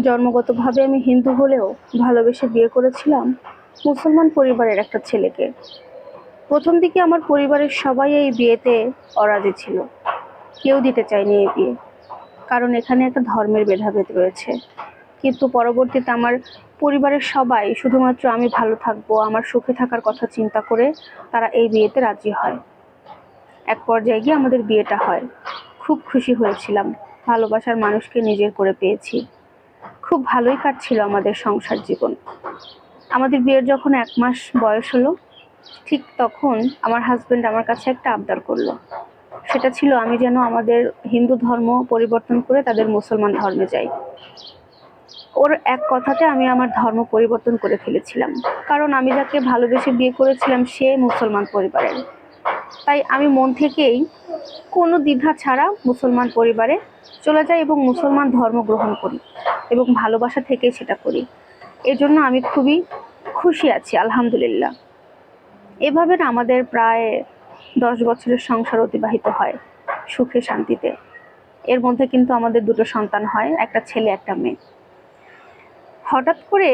জন্মগতভাবে আমি হিন্দু হলেও ভালোবেসে বিয়ে করেছিলাম মুসলমান পরিবারের একটা ছেলেকে। প্রথম দিকে আমার পরিবারের সবাই এই বিয়েতে অরাজি ছিল। কেউ দিতে চায়নি এই বিয়ে, কারণ এখানে একটা ধর্মের ভেদাভেদ রয়েছে। কিন্তু পরবর্তীতে আমার পরিবারের সবাই শুধুমাত্র আমি ভালো থাকবো, আমার সুখে থাকার কথা চিন্তা করে তারা এই বিয়েতে রাজি হয়। এক পর্যায়ে গিয়ে আমাদের বিয়েটা হয়। খুব খুশি হয়েছিলাম, ভালোবাসার মানুষকে নিজের করে পেয়েছি। খুব ভালোই কাটছিল আমাদের সংসার জীবন। আমাদের বিয়ের যখন 1 মাস বয়স হলো, ঠিক তখন আমার হাজবেন্ড আমার কাছে একটা আবদার করলো। সেটা ছিল আমি যেন আমাদের হিন্দু ধর্ম পরিবর্তন করে তাদের মুসলমান ধর্মে যাই। ওর এক কথাতে আমি আমার ধর্ম পরিবর্তন করে ফেলেছিলাম, কারণ আমি যাকে ভালোবেসে বিয়ে করেছিলাম সে মুসলমান পরিবারের। তাই আমি মন থেকেই কোনো দ্বিধা ছাড়া মুসলমান পরিবারে চলে যাই এবং মুসলমান ধর্ম গ্রহণ করি, এবং ভালোবাসা থেকেই সেটা করি। এজন্য আমি খুবই খুশি আছি, আলহামদুলিল্লাহ। এভাবে না আমাদের প্রায় 10 বছরের সংসার অতিবাহিত হয় সুখে শান্তিতে। এর মধ্যে কিন্তু আমাদের 2টো সন্তান হয়, একটা ছেলে একটা মেয়ে। হঠাৎ করে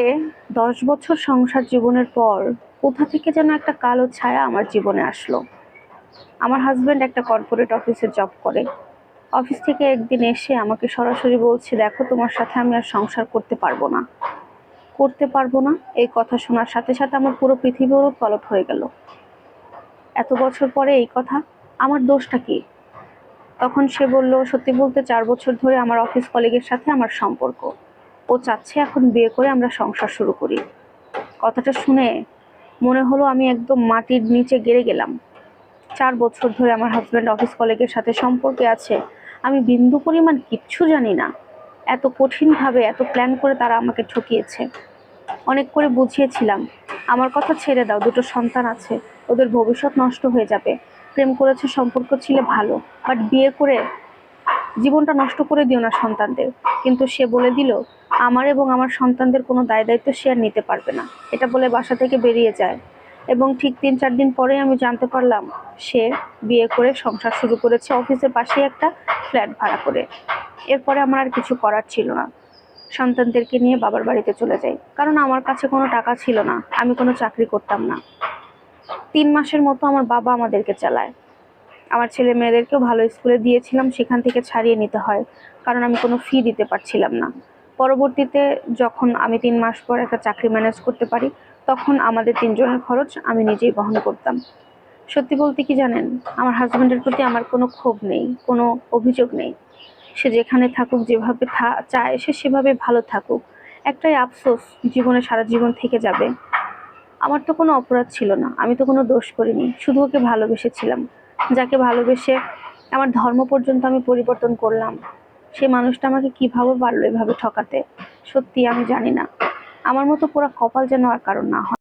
10 বছর সংসার জীবনের পর কোথা থেকে যেন একটা কালো ছায়া আমার জীবনে আসলো। আমার হাজবেন্ড একটা কর্পোরেট অফিসে জব করে। অফিস থেকে একদিন এসে আমাকে সরাসরি বলছে, দেখো তোমার সাথে আমি আর সংসার করতে পারবো না। এই কথা শোনার সাথে সাথে আমার পুরো পৃথিবী ওলট হয়ে গেল। এত বছর পরে এই কথা, আমার দোষটা কি? তখন সে বলল, সত্যি বলতে 4 বছর ধরে আমার অফিস কলিগের সাথে আমার সম্পর্ক। ও চাচ্ছে এখন বিয়ে করে আমরা সংসার শুরু করি। কথাটা শুনে মনে হলো আমি একদম মাটির নিচে গেড়ে গেলাম। 4 বছর ধরে আমার হাজবেন্ড অফিস কলিগের সাথে সম্পর্কে আছে, আমি বিন্দু পরিমাণ কিচ্ছু জানি না। এত কঠিনভাবে এত প্ল্যান করে তারা আমাকে ঠকিয়েছে। অনেক করে বুঝিয়েছিলাম, আমার কথা ছেড়ে দাও, 2টো সন্তান আছে, ওদের ভবিষ্যৎ নষ্ট হয়ে যাবে। প্রেম করেছে, সম্পর্ক ছিল ভালো, বাট বিয়ে করে জীবনটা নষ্ট করে দিও না সন্তানদের। কিন্তু সে বলে দিল আমার এবং আমার সন্তানদের কোনো দায় দায়িত্ব সে আর নিতে পারবে না। এটা বলে বাসা থেকে বেরিয়ে যায়, এবং ঠিক 3-4 দিন পরেই আমি জানতে পারলাম সে বিয়ে করে সংসার শুরু করেছে অফিসের পাশেই একটা ফ্ল্যাট ভাড়া করে। এরপরে আমার আর কিছু করার ছিল না, সন্তানদেরকে নিয়ে বাবার বাড়িতে চলে যাই, কারণ আমার কাছে কোনো টাকা ছিল না, আমি কোনো চাকরি করতাম না। 3 মাসের মতো আমার বাবা আমাদেরকে চালায়। আমার ছেলে মেয়েদেরকেও ভালো স্কুলে দিয়েছিলাম, সেখান থেকে ছাড়িয়ে নিতে হয়, কারণ আমি কোনো ফি দিতে পারছিলাম না। পরবর্তীতে যখন আমি 3 মাস পর একটা চাকরি ম্যানেজ করতে পারি, তখন আমাদের 3 জনের খরচ আমি নিজেই বহন করতাম। সত্যি বলতে কি জানেন, আমার হাজবেন্ডের প্রতি আমার কোনো ক্ষোভ নেই, কোনো অভিযোগ নেই। সে যেখানে থাকুক, যেভাবে চায় সে সেভাবে ভালো থাকুক। একটাই আফসোস, জীবনে সারা জীবন থেকে যাবে। আমার তো কোনো অপরাধ ছিল না, আমি তো কোনো দোষ করিনি, শুধু ওকে ভালোবেসেছিলাম। যাকে ভালোবেসে আমার ধর্ম পর্যন্ত আমি পরিবর্তন করলাম, সে মানুষটা আমাকে কিভাবে পারলো এভাবে ঠকাতে, সত্যি আমি জানি না। আমার মতো পোড়া কপাল যেন আর কারণ না হয়।